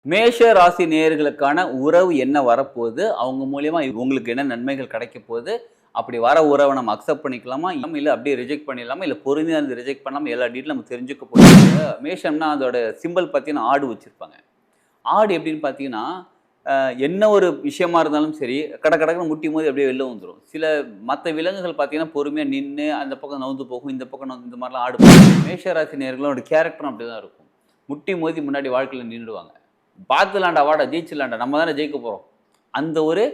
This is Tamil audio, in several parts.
மேஷ ராசி நேயர்களுக்கான உறவு என்ன வரப்போகுது? அவங்க மூலியமா உங்களுக்கு என்ன நன்மைகள் கிடைக்க போகுது? அப்படி வர உறவ நம்ம அக்செப்ட் பண்ணிக்கலாமா? இல்ல அப்படியே ரிஜெக்ட் பண்ணிடலாமா? இல்ல பொறுமையா இருந்து ரிஜெக்ட் பண்ணாம எல்லா டீட்டெயிலும் நம்ம தெரிஞ்சுக்க போறோம். மேஷம்னா அதோட சிம்பல் பார்த்தீங்கன்னா, ஆடு வச்சிருப்பாங்க. ஆடு எப்படின்னு பார்த்தீங்கன்னா, என்ன ஒரு விஷயமா இருந்தாலும் சரி, கடகடன்னு முட்டியும்போது அப்படியே வெளில வந்துரும். சில மத்த விலங்குகள் பார்த்தீங்கன்னா, பொறுமையா நின்னு அந்த பக்கம் நவுந்து போகும், இந்த பக்கம் நவுந்து இந்த மாரிலாம் ஆடு போகும். மேஷ ராசி நேயர்களோட கேரக்டரும் அப்படிதான் இருக்கும். முட்டி மோதி முன்னாடி வாழ்க்கையில நின்னுடுவாங்க. பார்த்துலாம்டா வாடா ஜெயிச்சிடலாம்டா நம்ம தானே ஜெயிக்க போறோம். அந்த ஒரு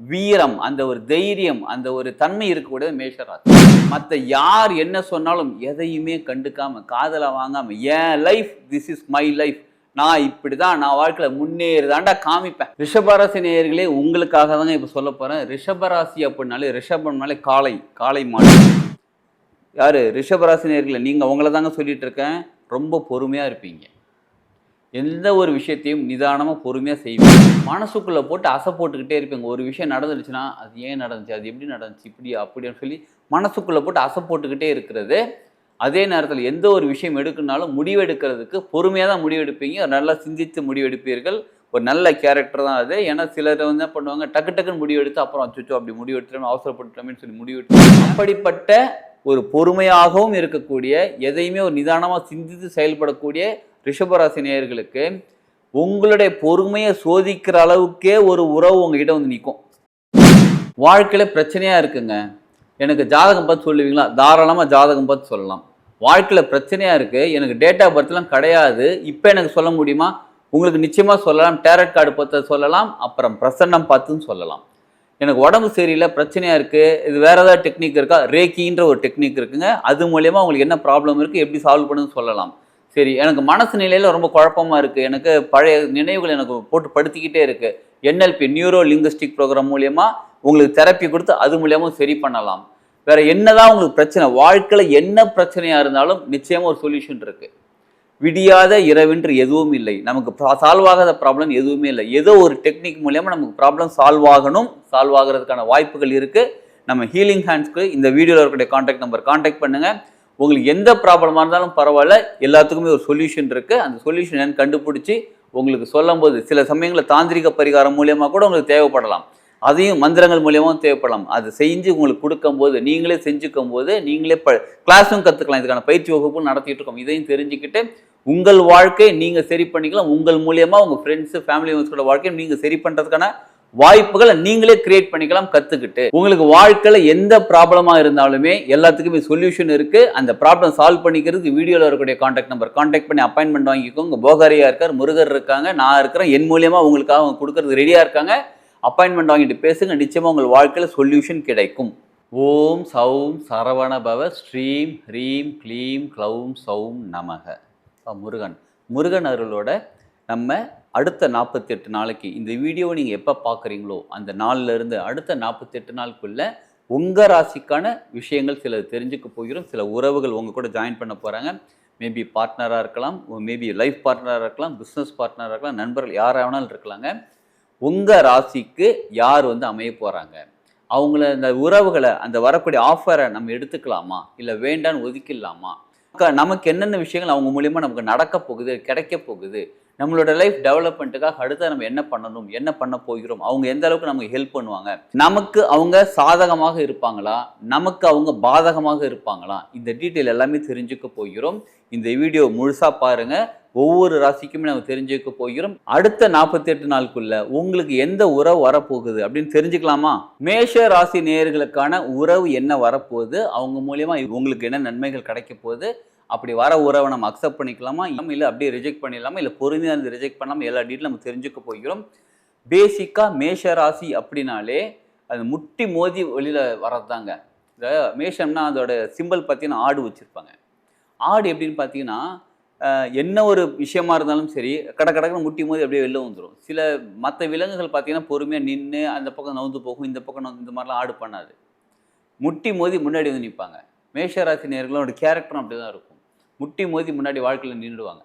வீரம், அந்த ஒரு தைரியம், அந்த ஒரு தன்மை இருக்கக்கூடியது மேஷராசி. மத்த யார் என்ன சொன்னாலும் எதையுமே கண்டுக்காம, காதுல வாங்காம, என் life this is my life. நான் இப்படிதான் நான் வாழ்க்கையில முன்னேறுதாண்டா காமிப்பேன். ரிஷபராசி நேயர்களே உங்களுக்காக தாங்க இப்ப சொல்ல போறேன். ரிஷபராசி அப்படின்னாலே ரிஷபம்னாலே காளை, காளை மாடு. யாரு ரிஷபராசி நேயர்களே நீங்க உங்கள தாங்க சொல்லிட்டு இருக்கேன். ரொம்ப பொறுமையா இருப்பீங்க. எந்த ஒரு விஷயத்தையும் நிதானமா பொறுமையா செய்வீங்க. மனசுக்குள்ள போட்டு அசை போட்டுக்கிட்டே இருப்பீங்க. ஒரு விஷயம் நடந்துருச்சுன்னா, அது ஏன் நடந்துச்சு? அது எப்படி நடந்துச்சு? இப்படியா? அப்படியான்னு சொல்லி மனசுக்குள்ள போட்டு அசை போட்டுக்கிட்டே இருக்கிறது. அதே நேரத்தில எந்த ஒரு விஷயம் எடுக்கணும்னாலும் முடிவெடுக்கிறதுக்கு பொறுமையா தான் முடிவெடுப்பீங்க. நல்லா சிந்தித்து முடிவெடுப்பீர்கள். ஒரு நல்ல கேரக்டர் தான் அது. ஏன்னா சிலர் வந்து என்ன பண்ணுவாங்க, டக்கு டக்குன்னு முடிவெடுத்து அப்புறம் அச்சச்சோ அப்படி முடிவெடுத்துட்டோம் அவசரப்பட்டுட்டோமேன்னு சொல்லி முடிவெடுத்து அப்படிப்பட்ட ஒரு பொறுமையாகவும் இருக்கக்கூடிய, எதையுமே ஒரு நிதானமா சிந்தித்து செயல்படக்கூடிய ரிஷபராசி நேயர்களுக்கு உங்களுடைய பொறுமையை சோதிக்கிற அளவுக்கே ஒரு உறவு உங்ககிட்ட வந்து நிற்கும். வாழ்க்கையில பிரச்சனையா இருக்குங்க, எனக்கு ஜாதகம் பார்த்து சொல்லுவீங்களா? தாராளமா ஜாதகம் பார்த்து சொல்லலாம். வாழ்க்கையில பிரச்சனையா இருக்கு, எனக்கு டேட் ஆஃப் பர்த்லாம் கிடையாது, இப்போ எனக்கு சொல்ல முடியுமா? உங்களுக்கு நிச்சயமா சொல்லலாம். டேரட் கார்டு பார்த்து சொல்லலாம், அப்புறம் பிரசன்னம் பார்த்துன்னு சொல்லலாம். எனக்கு உடம்பு சரியில்லை, பிரச்சனையா இருக்கு, இது வேற ஏதாவது டெக்னிக் இருக்கா? ரேக்கின்ற ஒரு டெக்னிக் இருக்குங்க, அது மூலயமா உங்களுக்கு என்ன ப்ராப்ளம் இருக்கு, எப்படி சால்வ் பண்ணுன்னு சொல்லலாம். சரி, எனக்கு மனசு நிலையில ரொம்ப குழப்பமா இருக்கு, எனக்கு பழைய நினைவுகள் எனக்கு போட்டு படுத்திக்கிட்டே இருக்கு, என்எல்பி நியூரோ லிங்குஸ்டிக் ப்ரோக்ராம் மூலியமா உங்களுக்கு தெரப்பி கொடுத்து அது மூலியமா சரி பண்ணலாம். வேற என்னதான் உங்களுக்கு பிரச்சனை, வாழ்க்கையில என்ன பிரச்சனையா இருந்தாலும் நிச்சயமா ஒரு சொல்யூஷன் இருக்கு. விடியாத இரவென்று எதுவும் இல்லை. நமக்கு சால்வ் ஆகாத ப்ராப்ளம் எதுவுமே இல்லை. ஏதோ ஒரு டெக்னிக் மூலமா நமக்கு ப்ராப்ளம் சால்வ் ஆகணும், சால்வ் ஆகிறதுக்கான வாய்ப்புகள் இருக்கு. நம்ம ஹீலிங் ஹேண்ட்ஸ்க்கு இந்த வீடியோவில் இருக்கக்கூடிய கான்டாக்ட் நம்பர் கான்டாக்ட் பண்ணுங்க. உங்களுக்கு எந்த ப்ராப்ளமாக இருந்தாலும் பரவாயில்ல, எல்லாத்துக்குமே ஒரு சொல்யூஷன் இருக்குது. அந்த சொல்யூஷன் என்னன்னு கண்டுபிடிச்சி உங்களுக்கு சொல்லும் போது சில சமயங்களில் தாந்திரிக பரிகாரம் மூலியமாக கூட உங்களுக்கு தேவைப்படலாம், அதையும் மந்திரங்கள் மூலியமாகவும் தேவைப்படலாம். அதை செஞ்சு உங்களுக்கு கொடுக்கும்போது, நீங்களே செஞ்சுக்கும் போது நீங்களே கிளாஸும் கற்றுக்கலாம். இதுக்கான பயிற்சி வகுப்பும் நடத்திட்டு இருக்கோம். இதையும் தெரிஞ்சுக்கிட்டு உங்கள் வாழ்க்கை நீங்கள் சரி பண்ணிக்கலாம். உங்கள் மூலியமாக உங்கள் ஃப்ரெண்ட்ஸு ஃபேமிலி மெம்பர்ஸோட வாழ்க்கையை நீங்கள் சரி பண்ணுறதுக்கான வாய்ப்புகளை நீங்களே கிரியேட் பண்ணிக்கலாம் கத்துக்கிட்டு. உங்களுக்கு வாழ்க்கையில எந்த ப்ராப்ளமா இருந்தாலுமே எல்லாத்துக்குமே சொல்யூஷன் இருக்கு. அந்த ப்ராப்ளம் சால்வ் பண்ணிக்கிறதுக்கு வீடியோல இருக்கக்கூடிய கான்டாக்ட் நம்பர் கான்டாக்ட் பண்ணி அப்பாயின்மெண்ட் வாங்கிக்கோங்க. போகாரியா இருக்கார், முருகர் இருக்காங்க, நான் இருக்கிறேன், என் மூலியமா உங்களுக்காக அவங்க கொடுக்கறது ரெடியா இருக்காங்க. அப்பாயின்மெண்ட் வாங்கிட்டு பேசுங்க, நிச்சயமா உங்கள் வாழ்க்கையில சொல்யூஷன் கிடைக்கும். ஓம் சௌம் சரவண பவ ஸ்ரீம் ஹ்ரீம் க்ளீம் க்ளௌம் சௌம் நமக. முருகன் முருகன் அருளோட நம்ம அடுத்த 48 நாளைக்கு இந்த வீடியோவை நீங்கள் எப்போ பார்க்குறீங்களோ அந்த நாள்லேருந்து அடுத்த 48 நாளுக்குள்ளே உங்கள் ராசிக்கான விஷயங்கள் சில தெரிஞ்சுக்க போகிறோம். சில உறவுகள் உங்கள் கூட ஜாயின் பண்ண போகிறாங்க. மேபி பார்ட்னராக இருக்கலாம், மேபி லைஃப் பார்ட்னராக இருக்கலாம், பிஸ்னஸ் பார்ட்னராக இருக்கலாம், நண்பர்கள் யாராக வேணாலும் இருக்கலாங்க. உங்கள் ராசிக்கு யார் வந்து அமைய போகிறாங்க, அவங்கள இந்த உறவுகளை அந்த வரக்கூடிய ஆஃபரை நம்ம எடுத்துக்கலாமா இல்லை வேண்டான்னு ஒதுக்கிடலாமா, நமக்கு என்னென்ன விஷயங்கள் அவங்க மூலியமாக நமக்கு நடக்க போகுது, கிடைக்க போகுது, நம்மளோட லைஃப் டெவலப்மெண்ட்டுக்காக அடுத்து நம்ம என்ன பண்ணணும், என்ன பண்ண போகிறோம், அவங்க எந்த அளவுக்கு நமக்கு ஹெல்ப் பண்ணுவாங்க, நமக்கு அவங்க சாதகமாக இருப்பாங்களா, நமக்கு அவங்க பாதகமாக இருப்பாங்களா, இந்த டீட்டெயில் எல்லாமே தெரிஞ்சுக்க போகிறோம். இந்த வீடியோ முழுசா பாருங்க. ஒவ்வொரு ராசிக்குமே நம்ம தெரிஞ்சுக்க போகிறோம். அடுத்த 48 நாளுக்குள்ள உங்களுக்கு எந்த உறவு வரப்போகுது அப்படின்னு தெரிஞ்சுக்கலாமா? மேஷ ராசி நேயர்களுக்கான உறவு என்ன வரப்போகுது, அவங்க மூலியமா உங்களுக்கு என்ன நன்மைகள் கிடைக்க போகுது, அப்படி வர உறவை நம்ம அக்செப்ட் பண்ணிக்கலாமா, இல்லை அப்படியே ரிஜெக்ட் பண்ணிடலாமா, இல்லை பொறுமையாக இருந்து ரிஜெக்ட் பண்ணாமல் எல்லா டீட்டெயிலும் நம்ம தெரிஞ்சுக்க போகிறோம். பேசிக்காக மேஷ ராசி அப்படின்னாலே அது முட்டி மோதி வெளியில் வர்றது தாங்க. இந்த மேஷம்னா அதோட சிம்பல் பார்த்தீங்கன்னா ஆடு வச்சுருப்பாங்க. ஆடு எப்படின்னு பார்த்தீங்கன்னா, என்ன ஒரு விஷயமா இருந்தாலும் சரி கடகடக்குன்னு முட்டி மோதி அப்படியே வெளில வந்துடும். சில மற்ற விலங்குகள் பார்த்தீங்கன்னா பொறுமையாக நின்று அந்த பக்கம் நவுந்து போகும், இந்த பக்கம் இந்த மாதிரிலாம் ஆடு பண்ணாது. முட்டி மோதி முன்னாடி வந்து நிற்பாங்க. மேஷராசி நேயர்களோட கேரக்டரும் அப்படி தான் இருக்கும். முட்டி மோதி முன்னாடி வாழ்க்கையில் நின்றுடுவாங்க.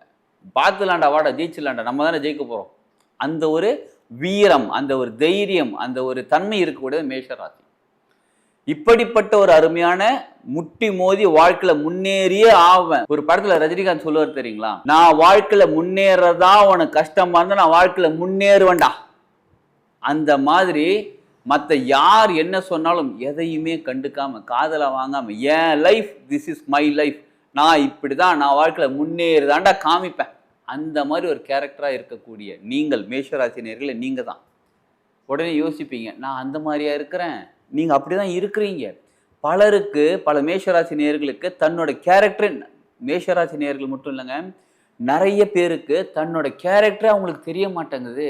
பார்த்துலாம்டா வாடா ஜெயிச்சிடலாம்டா நம்ம தானே ஜெயிக்க போகிறோம். அந்த ஒரு வீரம், அந்த ஒரு தைரியம், அந்த ஒரு தன்மை இருக்கக்கூடியது மேஷராசி. இப்படிப்பட்ட ஒரு அருமையான முட்டி மோதி வாழ்க்கையில முன்னேறியே ஆவேன். ஒரு படத்துல ரஜினிகாந்த் சொல்லுவார் தெரியுங்களா, நான் வாழ்க்கையில முன்னேறதா உனக்கு கஷ்டமா இருந்தா நான் வாழ்க்கையில முன்னேறுவேன்டா. அந்த மாதிரி மற்ற யார் என்ன சொன்னாலும் எதையுமே கண்டுக்காம காதல வாங்காம என் life, this is my life, நான் இப்படிதான் நான் வாழ்க்கையில முன்னேறுதாண்டா காமிப்பேன். அந்த மாதிரி ஒரு கேரக்டரா இருக்கக்கூடிய நீங்கள் மேஷராசினியர்களே நீங்க தான். உடனே யோசிப்பீங்க, நான் அந்த மாதிரியா இருக்கிறேன்? நீங்க அப்படிதான் இருக்கிறீங்க. பலருக்கு, பல மேஷராசி நேயர்களுக்கு தன்னோட கேரக்டர், மேஷராசி நேயர்கள் மட்டும் இல்லைங்க, நிறைய பேருக்கு தன்னோட கேரக்டரே அவங்களுக்கு தெரிய மாட்டேங்குது.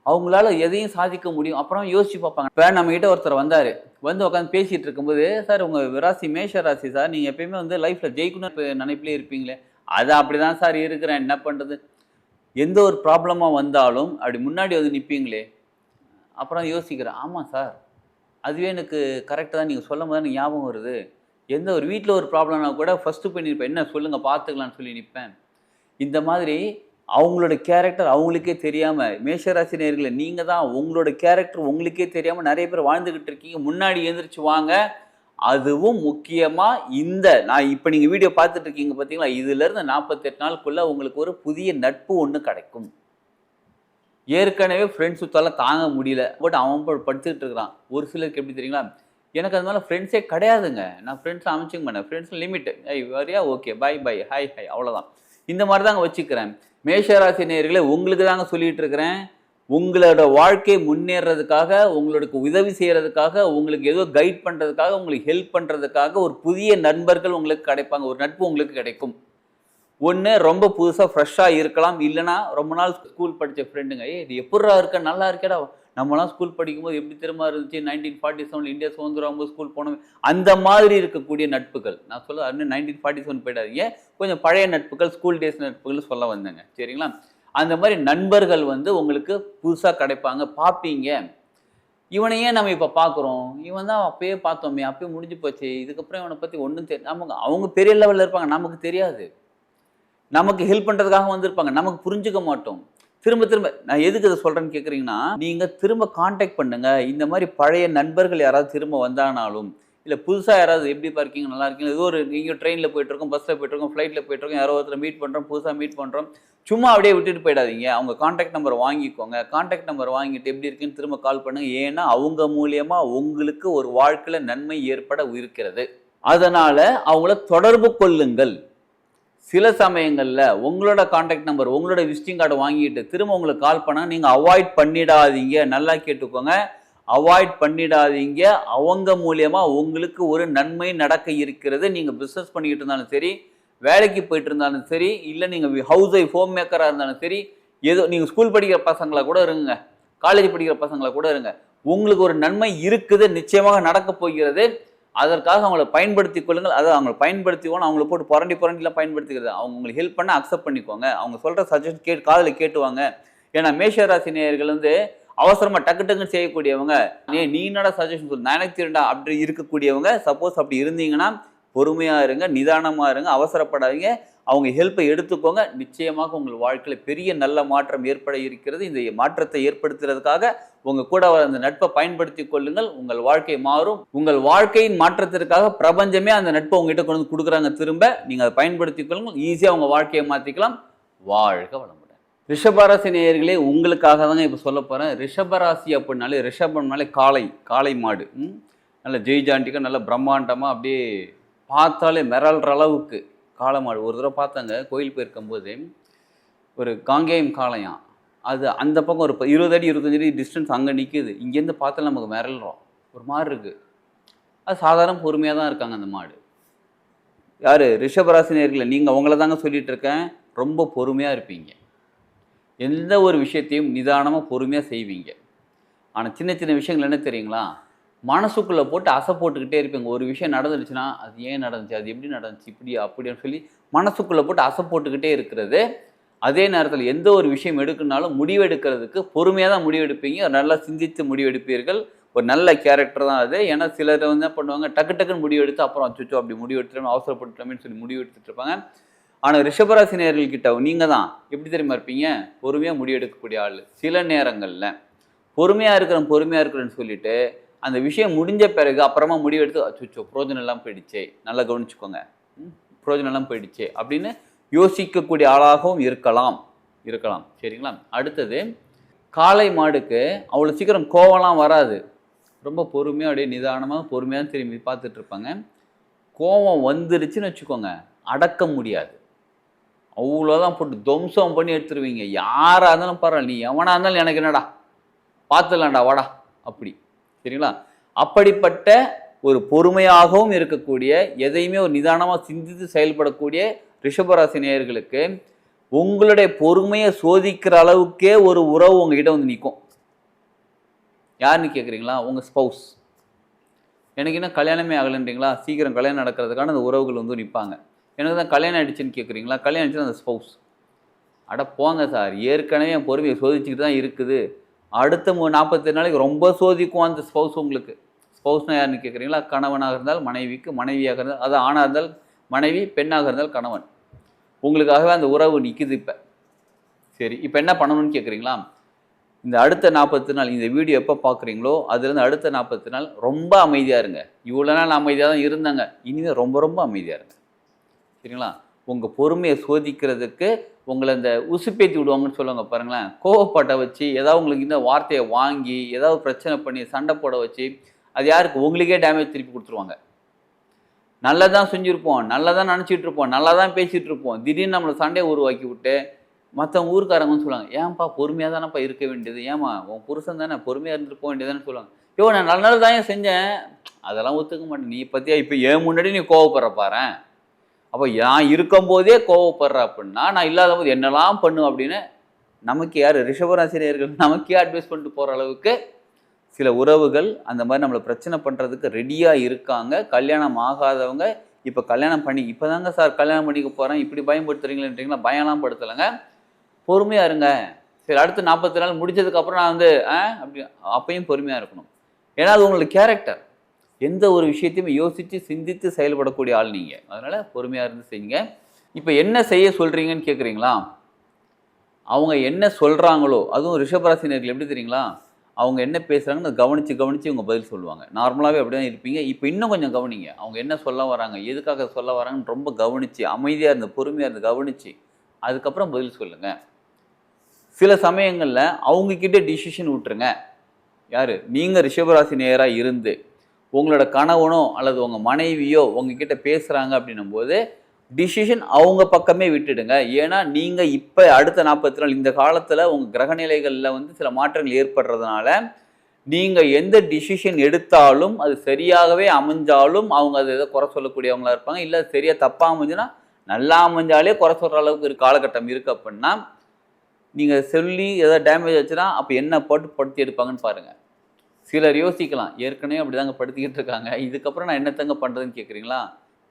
அவங்களால எதையும் சாதிக்க முடியும். அப்புறம் யோசிச்சு பார்ப்பாங்க. இப்போ நம்ம கிட்ட ஒருத்தர் வந்தாரு, வந்து உட்காந்து பேசிட்டு இருக்கும்போது, சார் உங்க ராசி மேஷ ராசி சார், நீங்க எப்பயுமே வந்து லைஃப்ல ஜெயிக்கணும்னு நினைப்பிலே இருப்பீங்களே. அது அப்படிதான் சார் இருக்கிறேன், என்ன பண்றது? எந்த ஒரு ப்ராப்ளமா வந்தாலும் அப்படி முன்னாடி வந்து நிற்பீங்களே. அப்புறம் யோசிக்கிறேன், ஆமாம் சார், அதுவே எனக்கு கரெக்டாக தான் நீங்கள் சொல்லும் போது எனக்கு ஞாபகம் வருது. எந்த ஒரு வீட்டில் ஒரு ப்ராப்ளம்னா கூட ஃபஸ்ட்டு போய் நிற்பேன், என்ன சொல்லுங்கள் பார்த்துக்கலான்னு சொல்லி நிற்பேன். இந்த மாதிரி அவங்களோட கேரக்டர் அவங்களுக்கே தெரியாமல், மேஷராசி நேயர்களே நீங்கள் தான் உங்களோட கேரக்டர் உங்களுக்கே தெரியாமல் நிறைய பேர் வாழ்ந்துக்கிட்டு இருக்கீங்க. முன்னாடி எழுந்திரிச்சு வாங்க. அதுவும் முக்கியமாக இந்த நான் இப்போ நீங்கள் வீடியோ பார்த்துட்டு இருக்கீங்க பார்த்தீங்களா, இதுலேருந்து 48 நாளுக்குள்ளே உங்களுக்கு ஒரு புதிய நட்பு ஒன்று கிடைக்கும். ஏற்கனவே ஃப்ரெண்ட்ஸ் சுத்தால தாங்க முடியல, பட் அவன் படிச்சுக்கிட்டு இருக்கிறான். ஒரு சிலருக்கு எப்படி தெரியுங்களா, எனக்கு அது மேலே ஃப்ரெண்ட்ஸே கிடையாதுங்க, நான் ஃப்ரெண்ட்ஸ் அமைச்சிக்க மாட்டேன், ஃப்ரெண்ட்ஸ் லிமிட்டு, வரியா okay bye by hi hi அவ்வளோதான். இந்த மாதிரி தாங்க வச்சுக்கிறேன். மேஷராசி நேயர்களே உங்களுக்கு தாங்க சொல்லிட்டு இருக்கிறேன், உங்களோட வாழ்க்கை முன்னேறதுக்காக, உங்களுக்கு உதவி செய்கிறதுக்காக, உங்களுக்கு ஏதோ கைட் பண்ணுறதுக்காக, உங்களுக்கு ஹெல்ப் பண்ணுறதுக்காக ஒரு புதிய நண்பர்கள் உங்களுக்கு கிடைப்பாங்க, ஒரு நட்பு உங்களுக்கு கிடைக்கும். ஒன்று ரொம்ப புதுசாக ஃப்ரெஷ்ஷாக இருக்கலாம், இல்லைனா ரொம்ப நாள் ஸ்கூல் படித்த ஃப்ரெண்டுங்க, இது எப்படா இருக்க நல்லா இருக்கேடா, நம்மளாம் ஸ்கூல் படிக்கும்போது எப்படி திரும்ப இருந்துச்சு, 1947 இந்தியா சுதந்திரம் போது ஸ்கூல் போனோம், அந்த மாதிரி இருக்கக்கூடிய நட்புகள். நான் சொல்ல 1947 போயிடாதீங்க, கொஞ்சம் பழைய நட்புகள், ஸ்கூல் டேஸ் நட்புகள் சொல்ல வந்தேங்க, சரிங்களா? அந்த மாதிரி நண்பர்கள் வந்து உங்களுக்கு புதுசாக கிடைப்பாங்க, பார்ப்பீங்க. இவனையே நம்ம இப்போ பார்க்குறோம், இவன் தான் அப்பயே பார்த்தோமே, அப்பயே முடிஞ்சு போச்சு, இதுக்கப்புறம் இவனை பற்றி ஒன்றும் நமக்கு அவங்க பெரிய லெவலில் இருப்பாங்க, நமக்கு தெரியாது. நமக்கு ஹெல்ப் பண்ணுறதுக்காக வந்திருப்பாங்க, நமக்கு புரிஞ்சுக்க மாட்டோம். திரும்ப திரும்ப நான் எதுக்கு இதை சொல்கிறேன்னு கேட்குறீங்கன்னா, நீங்கள் திரும்ப காண்டாக்ட் பண்ணுங்க. இந்த மாதிரி பழைய நண்பர்கள் யாராவது திரும்ப வந்தானாலும், இல்லை புதுசாக யாராவது எப்படி இருக்கீங்க, நல்லா இருக்கீங்க, ஏதோ ஒரு நீங்கள் ட்ரெயினில் போயிட்டுருக்கோம், பஸ்ஸில் போயிட்டுருக்கோம், ஃப்ளைட்டில் போயிட்டுருக்கோம், யாரோ ஒருத்தர் மீட் பண்ணுறோம், புதுசாக மீட் பண்ணுறோம், சும்மா அப்படியே விட்டுட்டு போயிடாதீங்க. அவங்க காண்டாக்ட் நம்பர் வாங்கிக்கோங்க. காண்டாக்ட் நம்பர் வாங்கிட்டு எப்படி இருக்குன்னு திரும்ப கால் பண்ணுங்கள். ஏன்னா அவங்க மூலியமாக உங்களுக்கு ஒரு வாழ்க்கையில் நன்மை ஏற்பட இருக்கிறது. அதனால் அவங்கள தொடர்பு கொள்ளுங்கள். சில சமயங்களில் உங்களோட காண்டாக்ட் நம்பர், உங்களோட விசிட்டிங் கார்டு வாங்கிட்டு திரும்ப உங்களுக்கு கால் பண்ணால் நீங்கள் அவாய்ட் பண்ணிடாதீங்க. நல்லா கேட்டுக்கோங்க, அவாய்ட் பண்ணிடாதீங்க. அவங்க மூலியமாக உங்களுக்கு ஒரு நன்மை நடக்க இருக்கிறது. நீங்கள் பிஸ்னஸ் பண்ணிக்கிட்டு இருந்தாலும் சரி, வேலைக்கு போயிட்டு இருந்தாலும் சரி, இல்லை நீங்கள் ஹவுஸ் ஒய்ஃப் ஹோம் மேக்கராக இருந்தாலும் சரி, ஏதோ நீங்கள் ஸ்கூல் படிக்கிற பசங்களை கூட இருங்க, காலேஜ் படிக்கிற பசங்களை கூட இருங்க, உங்களுக்கு ஒரு நன்மை இருக்குது, நிச்சயமாக நடக்க போகிறது. அதற்காக அவங்கள பயன்படுத்தி கொள்ளுங்கள். அதை அவங்களை பயன்படுத்திக்கோங்க. அவங்கள போட்டு புரண்டிலாம் பயன்படுத்திக்கிறது. அவங்க உங்களுக்கு ஹெல்ப் பண்ண அக்செப்ட் பண்ணிக்கோங்க. அவங்க சொல்கிற சஜஷன் காதில் கேட்டுவாங்க. ஏன்னா மேஷராசி நேயர்கள் வந்து அவசரமாக டக்கு டக்குன்னு செய்யக்கூடியவங்க, நீ என்னடா சஜஷன் சொல்லு, நான் எனக்கு தெரியும்டா அப்படி இருக்கக்கூடியவங்க. சப்போஸ் அப்படி இருந்தீங்கன்னா பொறுமையாக இருங்க, நிதானமாக இருங்க, அவசரப்படாதீங்க. அவங்க ஹெல்ப்பை எடுத்துக்கோங்க. நிச்சயமாக உங்கள் வாழ்க்கையில் பெரிய நல்ல மாற்றம் ஏற்பட இருக்கிறது. இந்த மாற்றத்தை ஏற்படுத்துறதுக்காக உங்கள் கூட அந்த நட்பை பயன்படுத்தி கொள்ளுங்கள். உங்கள் வாழ்க்கை மாறும். உங்கள் வாழ்க்கையின் மாற்றத்திற்காக பிரபஞ்சமே அந்த நட்பை உங்ககிட்ட கொண்டு வந்து கொடுக்குறாங்க. திரும்ப நீங்கள் அதை பயன்படுத்தி கொள்ளுங்கள். ஈஸியாக உங்கள் வாழ்க்கையை மாற்றிக்கலாம். வாழ்க வளமுடன். ரிஷபராசி நேயர்களே உங்களுக்காக தாங்க இப்போ சொல்ல போகிறேன். ரிஷபராசி அப்படின்னாலே, ரிஷபம்னாலே காளை மாடு, நல்ல ஜெய்ஜாண்டிக்காக நல்ல பிரம்மாண்டமாக அப்படியே பார்த்தாலே மிரள்ற அளவுக்கு காளை மாடு. ஒரு தடவை பார்த்தாங்க, கோயில் போயிருக்கும்போது ஒரு காங்கேயம் காளையாம், அது அந்த பக்கம் ஒரு 20 அடி 25 அடி டிஸ்டன்ஸ் அங்கே நிற்கிது. இங்கேருந்து பார்த்தா நமக்கு மிரள்றோம், ஒரு மாதிரி இருக்குது. அது சாதாரண பொறுமையாக தான் இருக்காங்க அந்த மாடு. யார்? ரிஷபராசி நேயர்களே நீங்கள் உங்களை தாங்க சொல்லிகிட்டு இருக்கேன். ரொம்ப பொறுமையாக இருப்பீங்க, எந்த ஒரு விஷயத்தையும் நிதானமாக பொறுமையாக செய்வீங்க. ஆனால் சின்ன சின்ன விஷயங்கள் என்ன தெரியுங்களா, மனசுக்குள்ளே போட்டு அசை போட்டுக்கிட்டே இருப்பீங்க. ஒரு விஷயம் நடந்துருச்சுன்னா அது ஏன் நடந்துச்சு, அது எப்படி நடந்துச்சு, இப்படி அப்படின்னு சொல்லி மனசுக்குள்ளே போட்டு அசை போட்டுக்கிட்டே இருக்கிறது. அதே நேரத்தில் எந்த ஒரு விஷயம் எடுக்கணுனாலும் முடிவெடுக்கிறதுக்கு பொறுமையாக தான் முடிவெடுப்பீங்க. நல்லா சிந்தித்து முடிவெடுப்பீர்கள். ஒரு நல்ல கேரக்டர் தான் அது. ஏன்னா சிலர் வந்து என்ன பண்ணுவாங்க, டக்கு டக்குன்னு முடிவெடுத்து அப்புறம் அச்சுச்சோ அப்படி முடிவெடுத்துட்டோம், அவசரப்பட்டுட்டோமேன்னு சொல்லி முடிவெடுத்துட்டு இருப்பாங்க. ஆனால் ரிஷபராசி நேயர்கள்கிட்ட நீங்கள் தான் எப்படி தெரியுமா இருப்பீங்க, பொறுமையாக முடிவெடுக்கக்கூடிய ஆள். சில நேரங்களில் பொறுமையாக இருக்கிறேன்னு சொல்லிட்டு அந்த விஷயம் முடிஞ்ச பிறகு அப்புறமா முடிவெடுத்து அச்சோ புரோஜனம் எல்லாம் போயிடுச்சே, நல்லா கவனிச்சுக்கோங்க, புரோஜனம் எல்லாம் போயிடுச்சே அப்படின்னு யோசிக்கக்கூடிய ஆளாகவும் இருக்கலாம் சரிங்களா. அடுத்தது, காளை மாடுக்கு அவ்வளோ சீக்கிரம் கோவம்லாம் வராது. ரொம்ப பொறுமையாக அப்படியே நிதானமாக பொறுமையாக திரும்பி பார்த்துட்டு இருப்பாங்க. கோவம் வந்துருச்சுன்னு வச்சுக்கோங்க, அடக்க முடியாது. அவ்வளோதான் போட்டு துவம்சம் பண்ணி எடுத்துருவீங்க. யாராக இருந்தாலும் பரவாயில்ல, நீ எவனாக இருந்தாலும் எனக்கு என்னடா பார்த்துலாம்டா வாடா அப்படி சரிங்களா. அப்படிப்பட்ட ஒரு பொறுமையாகவும் இருக்கக்கூடிய, எதையுமே ஒரு நிதானமாக சிந்தித்து செயல்படக்கூடிய ரிஷபராசி நேயர்களுக்கு உங்களுடைய பொறுமையை சோதிக்கிற அளவுக்கே ஒரு உறவு உங்ககிட்ட வந்து நிற்கும். யாருன்னு கேட்குறீங்களா? உங்கள் ஸ்பௌஸ். எனக்கு என்ன கல்யாணமே ஆகலைன்றீங்களா? சீக்கிரம் கல்யாணம் நடக்கிறதுக்கான அந்த உறவுகள் வந்து நிற்பாங்க. எனக்கு தான் கல்யாணம் ஆகிடுச்சுன்னு கேட்குறீங்களா? கல்யாணம் ஆகிடுச்சுன்னா அந்த ஸ்பௌஸ். அட போங்க சார், ஏற்கனவே என் பொறுமையை சோதிச்சுக்கிட்டு தான் இருக்குது, அடுத்த 48 நாளைக்கு ரொம்ப சோதிக்கும் அந்த ஸ்பௌஸ் உங்களுக்கு. ஸ்பௌஸ்னால் யாருன்னு கேட்குறீங்களா? கணவனாக இருந்தால் மனைவிக்கு, மனைவியாக இருந்தால் அது ஆணாக இருந்தால் மனைவி, பெண்ணாக இருந்தால் கணவன். உங்களுக்காகவே அந்த உறவு நிற்குது இப்போ. சரி, இப்போ என்ன பண்ணணும்னு கேட்குறீங்களா? இந்த அடுத்த 40 நாள், இந்த வீடியோ எப்போ பார்க்குறீங்களோ அதுலேருந்து அடுத்த 40 நாள் ரொம்ப அமைதியாக இருங்க. இவ்வளோ நாள் அமைதியாக தான் இருந்தாங்க, இனிமேல் ரொம்ப ரொம்ப அமைதியாக இருங்க சரிங்களா. உங்கள் பொறுமையை சோதிக்கிறதுக்கு உங்களை இந்த உசுப்பேத்தி விடுவாங்கன்னு சொல்லுவாங்க பாருங்களேன். கோவப்பட்ட வச்சு ஏதாவது உங்களுக்கு இந்த வார்த்தையை வாங்கி ஏதாவது பிரச்சனை பண்ணி சண்டை போட வச்சு அது யாருக்கு? உங்களுக்கே டேமேஜ் திருப்பி கொடுத்துருவாங்க. நல்லா தான் செஞ்சுருப்போம், நல்லா தான் நினச்சிட்டு இருப்போம், நல்லா தான் பேசிகிட்டு இருப்போம், திடீர்னு நம்மளை சண்டையை உருவாக்கி விட்டு மற்றவங்க ஊருக்காரங்கன்னு சொல்லுவாங்க, ஏன்ப்பா பொறுமையாக தானேப்பா இருக்க வேண்டியது, ஏமா உன் புருஷன் தானே பொறுமையாக இருந்துட்டு போக வேண்டியதுன்னு சொல்லுவாங்க. யோ நான் நல்ல நாள் தான் செஞ்சேன், அதெல்லாம் ஒத்துக்க மாட்டேன், நீ பற்றியா இப்போ ஏன் முன்னாடி நீ கோவப்படுற பாரு, அப்போ நான் இருக்கும்போதே கோவப்படுற அப்படின்னா நான் இல்லாத போது என்னெல்லாம் பண்ணும் அப்படின்னு நமக்கு யார்? ரிஷபராசினியர்கள் நமக்கே அட்வைஸ் பண்ணிட்டு போகிற அளவுக்கு சில உறவுகள் அந்த மாதிரி நம்மளை பிரச்சனை பண்ணுறதுக்கு ரெடியாக இருக்காங்க. கல்யாணம் ஆகாதவங்க இப்போ கல்யாணம் பண்ணி இப்போ தாங்க சார் கல்யாணம் பண்ணிக்க போகிறேன் இப்படி பயன்படுத்துறீங்களேன்றீங்களா? பயம்லாம் படுத்தலைங்க, பொறுமையாக இருங்க. சரி, அடுத்து 40 நாள் முடிச்சதுக்கப்புறம் நான் வந்து அப்படி அப்பையும் பொறுமையாக இருக்கணும். ஏன்னா அது உங்களுக்கு கேரக்டர். எந்த ஒரு விஷயத்தையுமே யோசித்து சிந்தித்து செயல்படக்கூடிய ஆள் நீங்கள். அதனால் பொறுமையாக இருந்து செய்யுங்க. இப்போ என்ன செய்ய சொல்கிறீங்கன்னு கேட்குறீங்களா? அவங்க என்ன சொல்கிறாங்களோ, அதுவும் ரிஷபராசினியர்கள் எப்படி தெரியுங்களா? அவங்க என்ன பேசுகிறாங்கன்னு கவனித்து இவங்க பதில் சொல்லுவாங்க. நார்மலாகவே அப்படி தான் இருப்பீங்க. இப்போ இன்னும் கொஞ்சம் கவனிங்க. அவங்க என்ன சொல்ல வராங்க, எதுக்காக சொல்ல வராங்கன்னு ரொம்ப கவனித்து அமைதியாக இருந்து பொறுமையாக இருந்து கவனித்து அதுக்கப்புறம் பதில் சொல்லுங்கள். சில சமயங்களில் அவங்கக்கிட்ட டிசிஷன் விட்டுருங்க. யார்? நீங்கள் ரிஷபராசி நேயராக இருந்து உங்களோட கணவனோ அல்லது உங்கள் மனைவியோ உங்ககிட்ட பேசுகிறாங்க அப்படின்னும் போது டிசிஷன் அவங்க பக்கமே விட்டுடுங்க. ஏன்னா நீங்கள் இப்போ அடுத்த 40 நாள் இந்த காலத்தில் உங்கள் கிரகநிலைகளில் வந்து சில மாற்றங்கள் ஏற்படுறதுனால நீங்கள் எந்த டிசிஷன் எடுத்தாலும் அது சரியாகவே அமைஞ்சாலும் அவங்க அதை எதை குறை சொல்லக்கூடியவங்களா இருப்பாங்க. இல்லை சரியாக தப்பாக அமைஞ்சுன்னா நல்லா அமைஞ்சாலே குறை சொல்கிற அளவுக்கு ஒரு காலகட்டம் இருக்குது. அப்படின்னா நீங்கள் சொல்லி எதாவது டேமேஜ் ஆச்சுன்னா அப்போ என்ன படுத்தி எடுப்பாங்கன்னு பாருங்கள். சிலர் யோசிக்கலாம், ஏற்கனவே அப்படி தாங்க படுத்திக்கிட்டு இருக்காங்க, இதுக்கப்புறம் நான் என்னத்தங்க பண்ணுறதுன்னு கேட்குறீங்களா?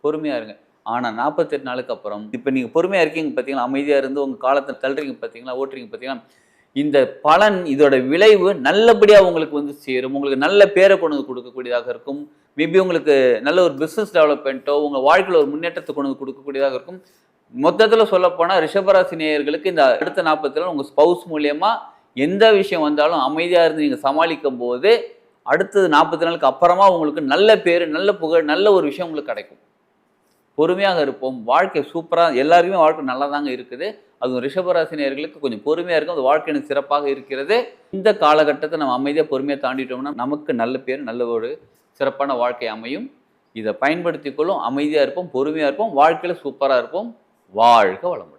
பொறுமையாக இருங்க. ஆனால் 48 நாளுக்கு அப்புறம் இப்போ நீங்கள் பொறுமையாக இருக்கீங்க பார்த்தீங்களா, அமைதியாக இருந்து உங்கள் காலத்தை தள்ளுறீங்க பார்த்தீங்களா, ஓட்டுறீங்க பார்த்தீங்களா, இந்த பலன் இதோட விளைவு நல்லபடியாக உங்களுக்கு வந்து சேரும். உங்களுக்கு நல்ல பேரை கொண்டு வந்து கொடுக்கக்கூடியதாக இருக்கும். மேபி உங்களுக்கு நல்ல ஒரு பிஸ்னஸ் டெவலப்மெண்ட்டோ உங்கள் வாழ்க்கையில் ஒரு முன்னேற்றத்தை கொண்டு வந்து கொடுக்கக்கூடியதாக இருக்கும். மொத்தத்தில் சொல்லப்போனால் ரிஷபராசி நேயர்களுக்கு இந்த அடுத்த 40 நாள் உங்கள் ஸ்பௌஸ் மூலியமாக எந்த விஷயம் வந்தாலும் அமைதியாக இருந்து நீங்கள் சமாளிக்கும் போது அடுத்தது 40 நாளுக்கு அப்புறமா உங்களுக்கு நல்ல பேர், நல்ல புகழ், நல்ல ஒரு விஷயம் உங்களுக்கு கிடைக்கும். பொறுமையாக இருப்போம். வாழ்க்கை சூப்பராக, எல்லாருக்குமே வாழ்க்கை நல்லா தாங்க இருக்குது. அதுவும் ரிஷபராசினியர்களுக்கு கொஞ்சம் பொறுமையாக இருக்கும். அது வாழ்க்கை எனக்கு சிறப்பாக இருக்கிறது. இந்த காலகட்டத்தை நம்ம அமைதியாக பொறுமையாக தாண்டிட்டோம்னா நமக்கு நல்ல பேர், நல்ல ஒரு சிறப்பான வாழ்க்கை அமையும். இதை பயன்படுத்திக் கொள்ளும். அமைதியாக இருப்போம், பொறுமையாக இருப்போம், வாழ்க்கையில் சூப்பராக இருப்போம். வாழ்க வளமுடன்.